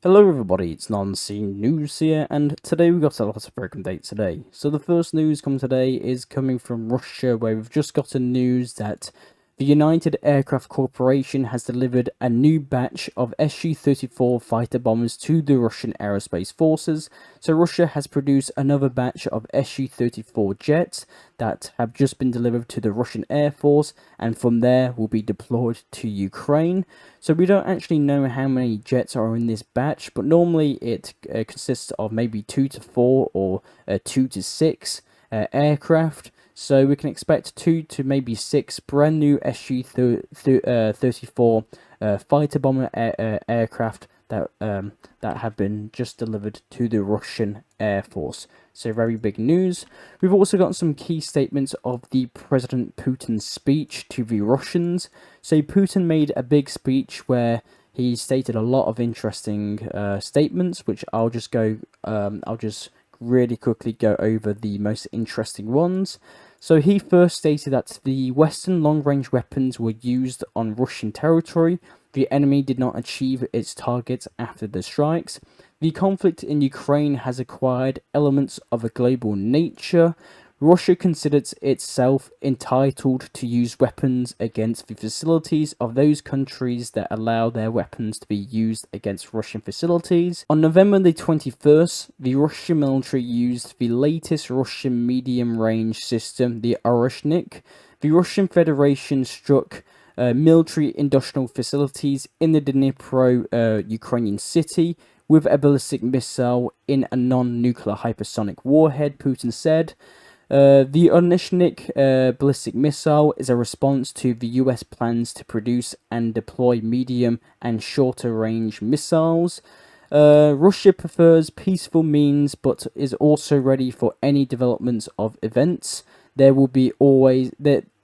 Hello everybody, it's Non-Scene News here, and today we've got a lot of broken dates today. So the first news today is coming from Russia, where we've just gotten news that the United Aircraft Corporation has delivered a new batch of Su-34 fighter bombers to the Russian aerospace forces. So Russia has produced another batch of Su-34 jets that have just been delivered to the Russian Air Force, and from there will be deployed to Ukraine. So we don't actually know how many jets are in this batch, but normally it consists of maybe 2 to 4 or 2 to 6 aircraft. So we can expect 2 to maybe 6 brand new Su-34 fighter bomber aircraft that have been just delivered to the Russian Air Force. So very big news. We've also got some key statements of the President Putin speech to the Russians. So Putin made a big speech where he stated a lot of interesting statements, which I'll just really quickly go over the most interesting ones. So he first stated that the Western long-range weapons were used on Russian territory. The enemy did not achieve its targets after the strikes. The conflict in Ukraine has acquired elements of a global nature. Russia considers itself entitled to use weapons against the facilities of those countries that allow their weapons to be used against Russian facilities. On November the 21st, the Russian military used the latest Russian medium-range system, the Oreshnik. The Russian Federation struck military industrial facilities in the Dnipro Ukrainian city with a ballistic missile in a non-nuclear hypersonic warhead, Putin said. The Oreshnik ballistic missile is a response to the US plans to produce and deploy medium and shorter range missiles. Russia prefers peaceful means but is also ready for any developments of events.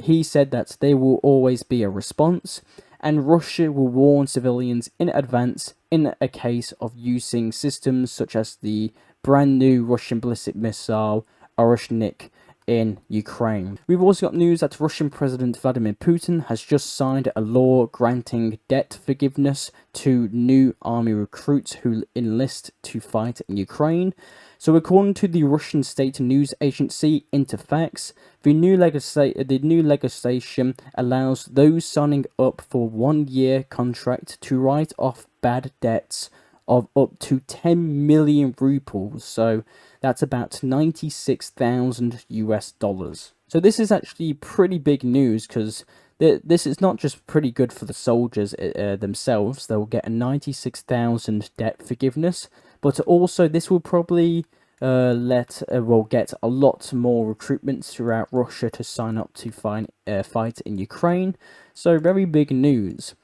He said that there will always be a response, and Russia will warn civilians in advance in a case of using systems such as the brand new Russian ballistic missile Oreshnik in Ukraine. We've also got news that Russian President Vladimir Putin has just signed a law granting debt forgiveness to new army recruits who enlist to fight in Ukraine. So according to the Russian state news agency Interfax, the new legislation allows those signing up for 1-year contract to write off bad debts of up to 10 million rubles. So that's about 96,000 US dollars. So this is actually pretty big news, because this is not just pretty good for the soldiers themselves. They'll get a 96,000 debt forgiveness, but also this will probably get a lot more recruitments throughout Russia to sign up to fight in Ukraine. So very big news.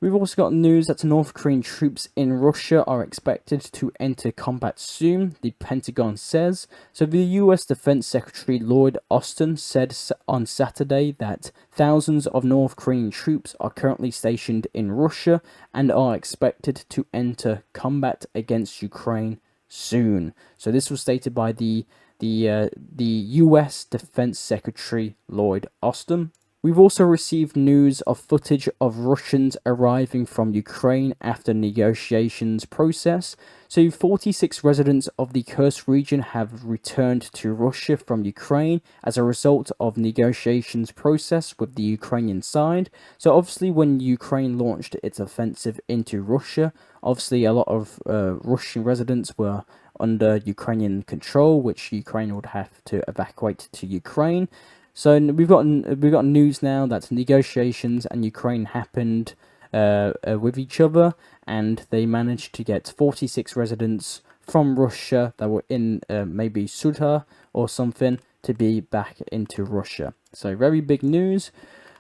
We've also got news that North Korean troops in Russia are expected to enter combat soon, the Pentagon says. So the US Defense Secretary Lloyd Austin said on Saturday that thousands of North Korean troops are currently stationed in Russia and are expected to enter combat against Ukraine soon. So this was stated by the US Defense Secretary Lloyd Austin. We've also received news of footage of Russians arriving from Ukraine after negotiations process. So 46 residents of the Kursk region have returned to Russia from Ukraine as a result of negotiations process with the Ukrainian side. So obviously when Ukraine launched its offensive into Russia, obviously a lot of Russian residents were under Ukrainian control, which Ukraine would have to evacuate to Ukraine. So we've got news now that negotiations and Ukraine happened with each other, and they managed to get 46 residents from Russia that were in maybe Suda or something to be back into Russia. So very big news.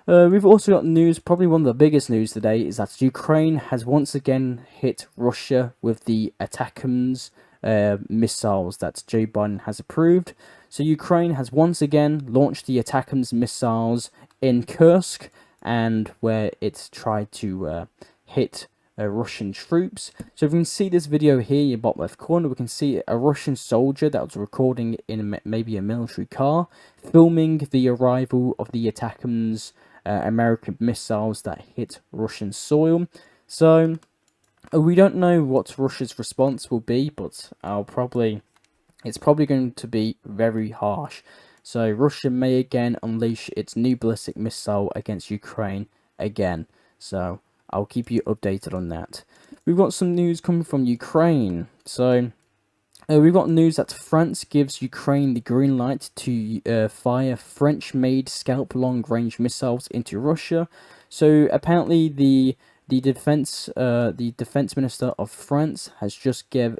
We've also got news, probably one of the biggest news today, is that Ukraine has once again hit Russia with the ATACMS missiles that Joe Biden has approved. So Ukraine has once again launched the ATACMS missiles in Kursk, and where it's tried to hit Russian troops. So if we can see this video here in the bottom left corner, we can see a Russian soldier that was recording in maybe a military car, filming the arrival of the ATACMS American missiles that hit Russian soil. So We don't know what Russia's response will be, but it's probably going to be very harsh. So Russia may again unleash its new ballistic missile against Ukraine again. So I'll keep you updated on that. We've got some news coming from Ukraine. So we've got news that France gives Ukraine the green light to fire French-made Scalp long-range missiles into Russia. So apparently the defense minister of France has just gave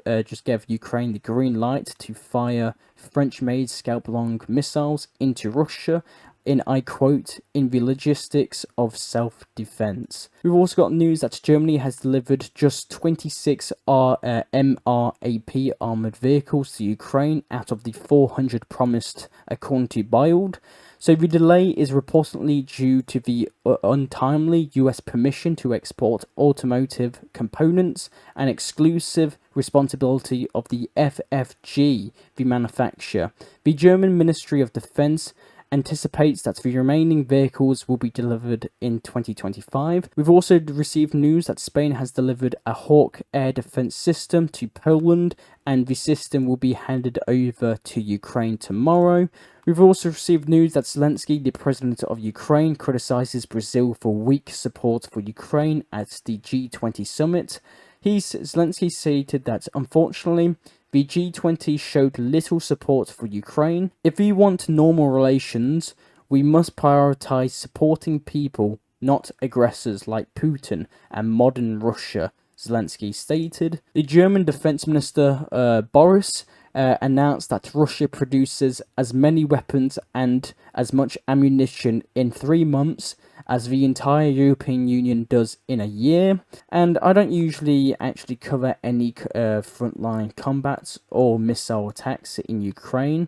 Ukraine the green light to fire French-made Scalp long missiles into Russia, in, I quote, in the logistics of self-defense. We've also got news that Germany has delivered just 26 MRAP armored vehicles to Ukraine out of the 400 promised, according to Bild. So the delay is reportedly due to the untimely US permission to export automotive components and exclusive responsibility of the FFG, the manufacturer. The German Ministry of Defense anticipates that the remaining vehicles will be delivered in 2025. We've also received news that Spain has delivered a Hawk air defense system to Poland, and the system will be handed over to Ukraine tomorrow. We've also received news that Zelensky, the president of Ukraine, criticizes Brazil for weak support for Ukraine at the G20 summit. Zelensky stated that, unfortunately, the G20 showed little support for Ukraine. If we want normal relations, we must prioritize supporting people, not aggressors like Putin and modern Russia, Zelensky stated. The German defense minister, Boris, announced that Russia produces as many weapons and as much ammunition in 3 months as the entire European Union does in a year. And I don't usually actually cover any frontline combats or missile attacks in Ukraine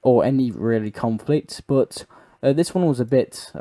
or any really conflict, but this one was a bit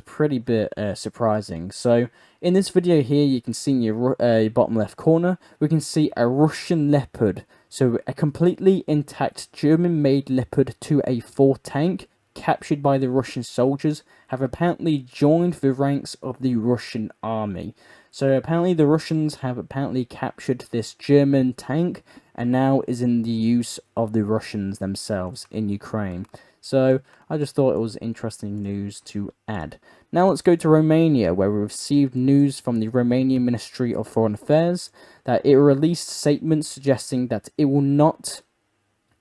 pretty bit surprising. So in this video here, you can see in your bottom left corner, we can see a Russian Leopard. So a completely intact German-made Leopard 2A4 tank captured by the Russian soldiers have apparently joined the ranks of the Russian army. So apparently the Russians have apparently captured this German tank and now is in the use of the Russians themselves in Ukraine. So I just thought it was interesting news to add. Now let's go to Romania, where we received news from the Romanian Ministry of Foreign Affairs that it released statements suggesting that it will not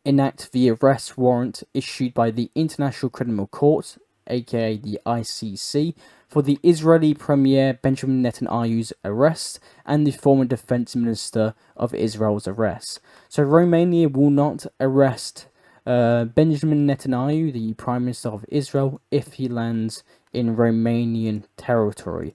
enact the arrest warrant issued by the International Criminal Court, aka the ICC, for the Israeli Premier Benjamin Netanyahu's arrest and the former Defense Minister of Israel's arrest. So Romania will not arrest Benjamin Netanyahu, the Prime Minister of Israel, if he lands in Romanian territory.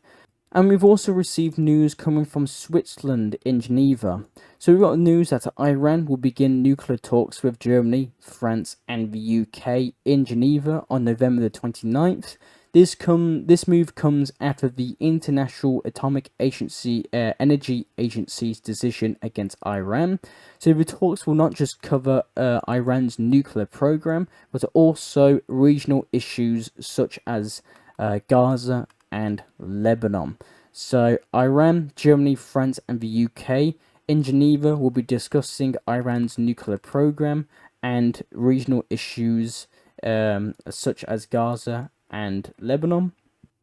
And we've also received news coming from Switzerland in Geneva. So we've got news that Iran will begin nuclear talks with Germany, France and the UK in Geneva on November the 29th. This move comes after the International Atomic Energy Agency's decision against Iran. So the talks will not just cover Iran's nuclear program, but also regional issues such as Gaza and Lebanon. So Iran, Germany, France and the UK in Geneva will be discussing Iran's nuclear program and regional issues such as Gaza and Lebanon.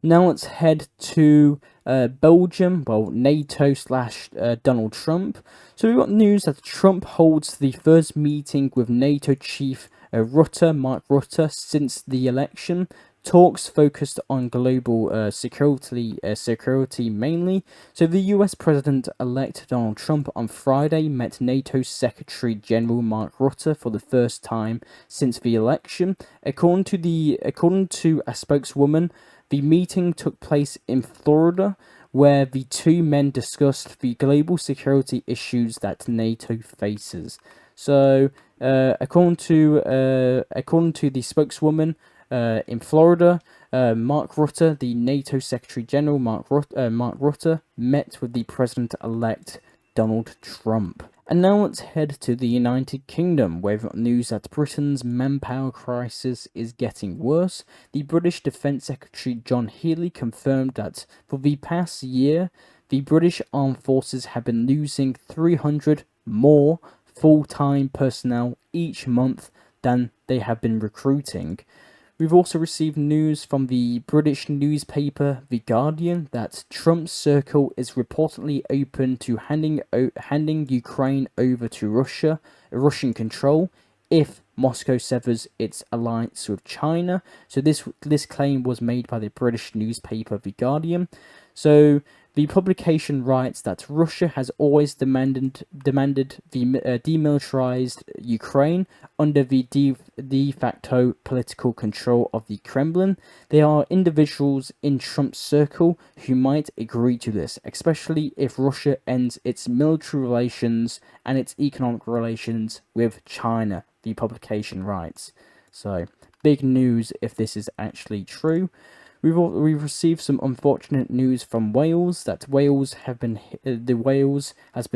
Now let's head to Belgium, well, NATO / Donald Trump. So we've got news that Trump holds the first meeting with NATO chief Mark Rutte, since the election. Talks focused on global security mainly. So the US President-elect Donald Trump on Friday met NATO Secretary General Mark Rutte for the first time since the election. According to a spokeswoman, the meeting took place in Florida, where the two men discussed the global security issues that NATO faces. So, according to the spokeswoman, in Florida, Mark Rutte, the NATO Secretary General Mark Rutte, met with the President-elect Donald Trump. And now let's head to the United Kingdom, where we've got news that Britain's manpower crisis is getting worse. The British Defence Secretary John Healey confirmed that for the past year, the British Armed Forces have been losing 300 more full-time personnel each month than they have been recruiting. We've also received news from the British newspaper The Guardian that Trump's circle is reportedly open to handing Ukraine over to Russian control, if Moscow severs its alliance with China. So this claim was made by the British newspaper The Guardian. So the publication writes that Russia has always demanded the demilitarized Ukraine under the de facto political control of the Kremlin. There are individuals in Trump's circle who might agree to this, especially if Russia ends its military relations and its economic relations with China, the publication writes. So, big news if this is actually true. We've received some unfortunate news from Wales that Wales has been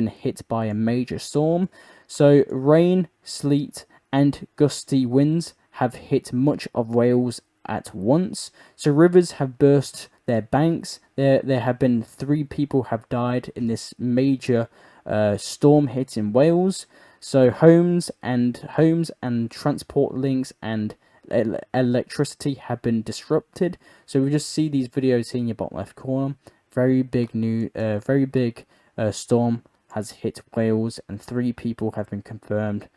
hit by a major storm. So rain, sleet, and gusty winds have hit much of Wales at once. So rivers have burst their banks. There have been 3 people have died in this major storm hit in Wales. So homes and transport links and electricity have been disrupted. So we just see these videos here in your bottom left corner. Very big storm has hit Wales, and 3 people have been confirmed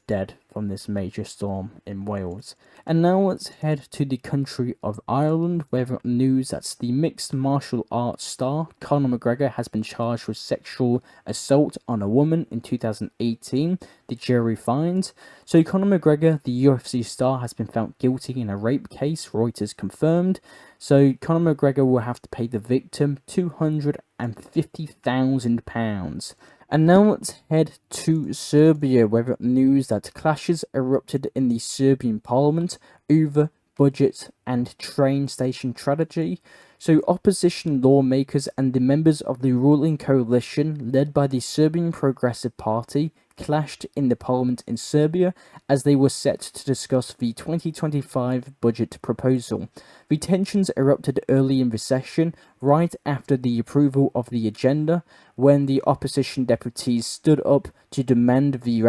dead from this major storm in Wales. And now let's head to the country of Ireland, where we've got news that the mixed martial arts star Conor McGregor has been charged with sexual assault on a woman in 2018, the jury finds. So Conor McGregor, the UFC star, has been found guilty in a rape case, Reuters confirmed. So Conor McGregor will have to pay the victim £250,000. And now let's head to Serbia, where we've got news that clashes erupted in the Serbian parliament over budget and train station strategy. So opposition lawmakers and the members of the ruling coalition, led by the Serbian Progressive Party, clashed in the parliament in Serbia as they were set to discuss the 2025 budget proposal. The tensions erupted early in the session, right after the approval of the agenda, when the opposition deputies stood up to demand the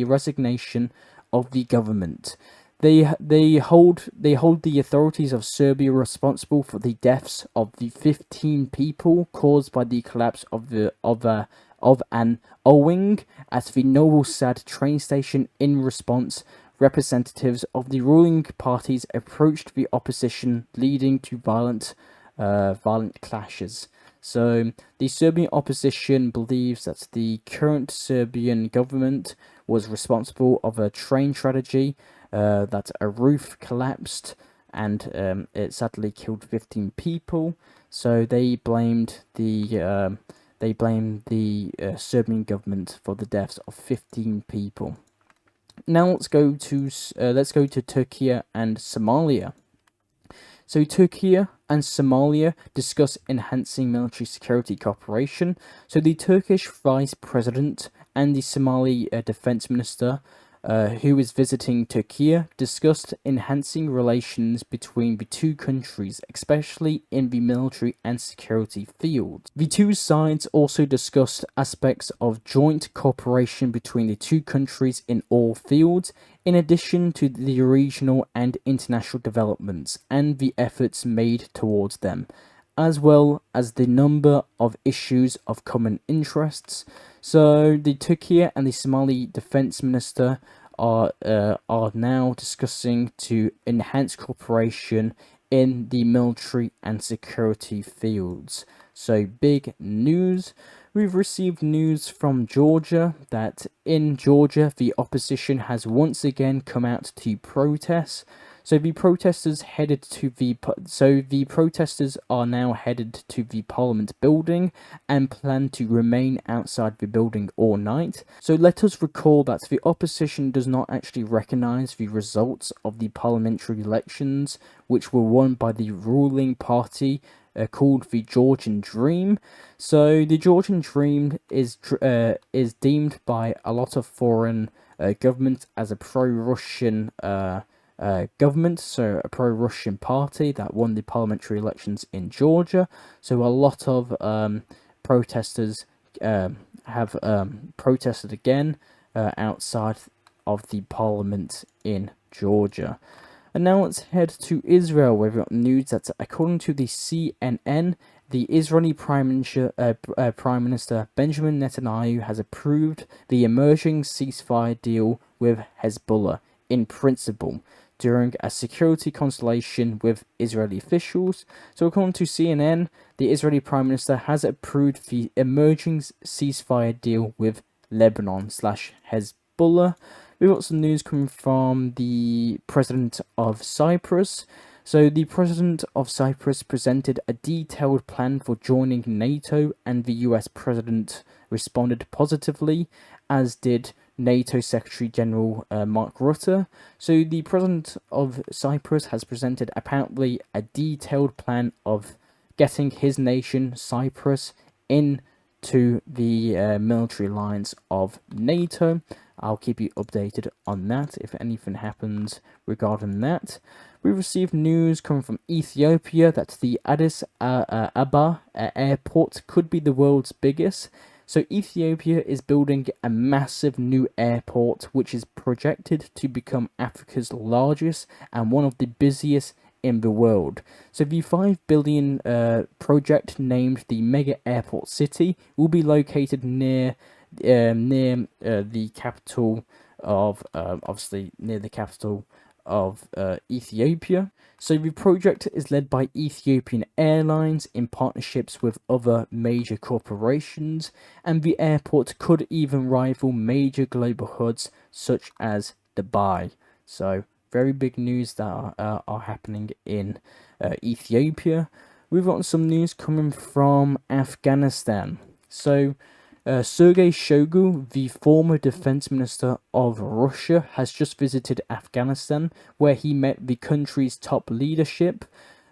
resignation of the government. They hold the authorities of Serbia responsible for the deaths of the 15 people caused by the collapse of an Owing at the Novi Sad train station. In response, representatives of the ruling parties approached the opposition, leading to violent clashes. So the Serbian opposition believes that the current Serbian government was responsible of a train tragedy, that a roof collapsed and it sadly killed 15 people. So they blamed the Serbian government for the deaths of 15 people. Now let's go to Turkey and Somalia. So Turkey and Somalia discuss enhancing military security cooperation. So the Turkish Vice President and the Somali Defense Minister, who is visiting Turkey, discussed enhancing relations between the two countries, especially in the military and security fields. The two sides also discussed aspects of joint cooperation between the two countries in all fields, in addition to the regional and international developments and the efforts made towards them, as well as the number of issues of common interests. So the Turkey and the Somali Defense Minister are now discussing to enhance cooperation in the military and security fields. So big news. We've received news from Georgia that in Georgia the opposition has once again come out to protest. So the protesters are now headed to the Parliament building and plan to remain outside the building all night. So let us recall that the opposition does not actually recognise the results of the parliamentary elections, which were won by the ruling party called the Georgian Dream. So the Georgian Dream is deemed by a lot of foreign governments as a pro-Russian government, so a pro-Russian party that won the parliamentary elections in Georgia. So a lot of protesters have protested again outside of the parliament in Georgia. And now let's head to Israel, where we've got news that, according to the CNN, the Israeli Prime Minister Benjamin Netanyahu has approved the emerging ceasefire deal with Hezbollah in principle during a security consultation with Israeli officials. So according to CNN, the Israeli Prime Minister has approved the emerging ceasefire deal with Lebanon/Hezbollah. We've got some news coming from the president of Cyprus. So the president of Cyprus presented a detailed plan for joining NATO, and the US president responded positively, as did NATO Secretary General Mark Rutte. So the president of Cyprus has presented apparently a detailed plan of getting his nation, Cyprus, into the military lines of NATO. I'll keep you updated on that if anything happens regarding that. We received news coming from Ethiopia that the Addis Ababa airport could be the world's biggest. So Ethiopia is building a massive new airport, which is projected to become Africa's largest and one of the busiest in the world. So the 5 billion project, named the Mega Airport City, will be located near the capital of obviously near the capital of Ethiopia. So the project is led by Ethiopian Airlines in partnerships with other major corporations, and the airport could even rival major global hubs such as Dubai. So very big news that are happening in Ethiopia. We've got some news coming from Afghanistan. So Sergei Shoigu, the former defense minister of Russia, has just visited Afghanistan, where he met the country's top leadership.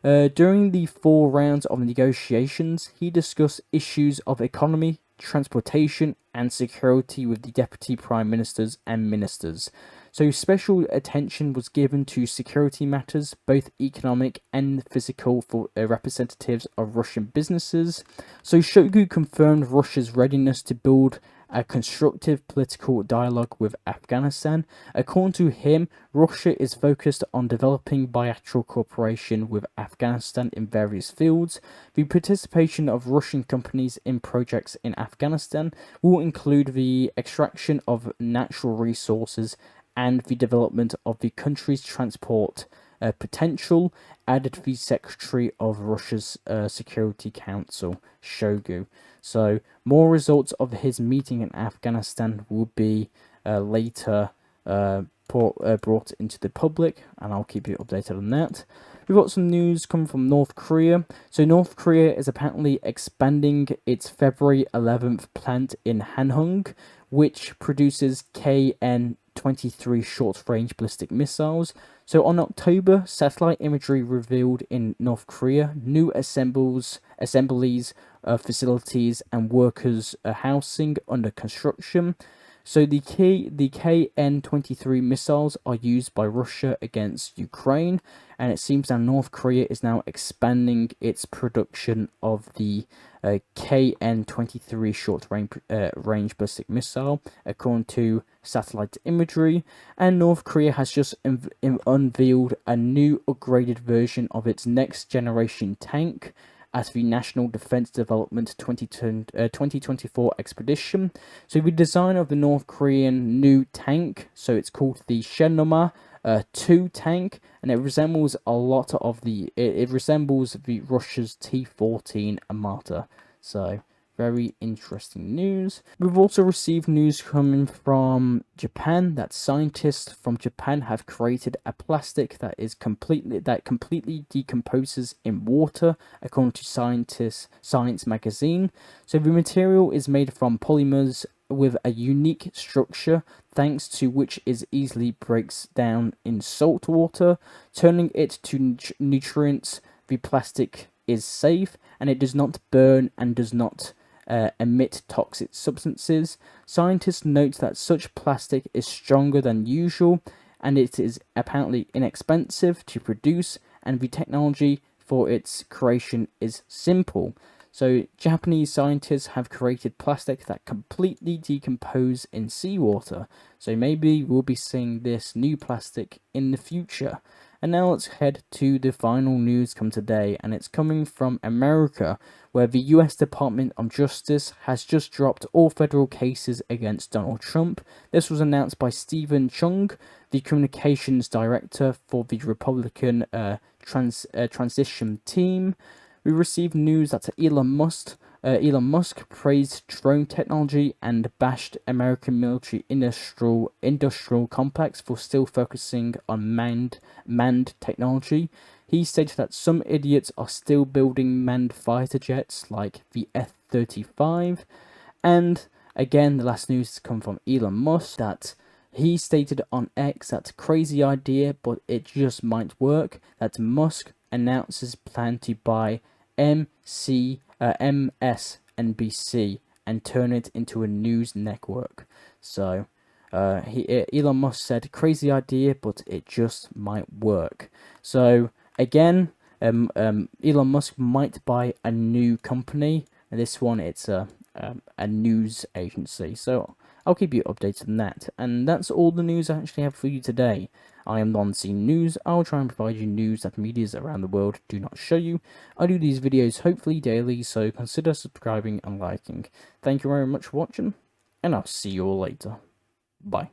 During the 4 rounds of negotiations, he discussed issues of economy, transportation, and security with the deputy prime ministers and ministers. So special attention was given to security matters, both economic and physical, for representatives of Russian businesses. So Shoigu confirmed Russia's readiness to build a constructive political dialogue with Afghanistan. According to him, Russia is focused on developing bilateral cooperation with Afghanistan in various fields. The participation of Russian companies in projects in Afghanistan will include the extraction of natural resources and the development of the country's transport potential, added the Secretary of Russia's Security Council, Shoigu. So more results of his meeting in Afghanistan will be later brought into the public, and I'll keep you updated on that. We've got some news coming from North Korea. So North Korea is apparently expanding its February 11th plant in Hanhung, which produces KN-23 short-range ballistic missiles. So on October, satellite imagery revealed in North Korea new assemblies, facilities, and workers' housing under construction. So the KN-23 missiles are used by Russia against Ukraine, and it seems that North Korea is now expanding its production of the KN-23 short-range ballistic missile, according to satellite imagery. And North Korea has just unveiled a new upgraded version of its next-generation tank at the National Defense Development 2024 expedition. So the design of the North Korean new tank, so it's called the Shenoma 2 tank, and it resembles a lot of it resembles the Russia's T-14 Armata. So very interesting news. We've also received news coming from Japan that scientists from Japan have created a plastic that completely decomposes in water, according to Science magazine. So the material is made from polymers with a unique structure, thanks to which it easily breaks down in salt water, turning it to nutrients. The plastic is safe, and it does not burn and does not emit toxic substances. Scientists note that such plastic is stronger than usual, and it is apparently inexpensive to produce, and the technology for its creation is simple. So Japanese scientists have created plastic that completely decompose in seawater. So maybe we'll be seeing this new plastic in the future. And now let's head to the final news come today, and it's coming from America, where the US Department of Justice has just dropped all federal cases against Donald Trump. This was announced by Stephen Chung, the communications director for the Republican transition team. We received news that Elon Musk praised drone technology and bashed American military industrial complex for still focusing on manned technology. He stated that some idiots are still building manned fighter jets like the F-35. And again, the last news has come from Elon Musk that he stated on X that crazy idea, but it just might work, that Musk announces plan to buy MSNBC and turn it into a news network. So Elon Musk said crazy idea, but it just might work. So again, Elon Musk might buy a new company. This one, it's a news agency. So I'll keep you updated on that. And that's all the news I actually have for you today. I am Non-Scene News. I'll try and provide you news that medias around the world do not show you. I do these videos hopefully daily, so consider subscribing and liking. Thank you very much for watching, and I'll see you all later. Bye.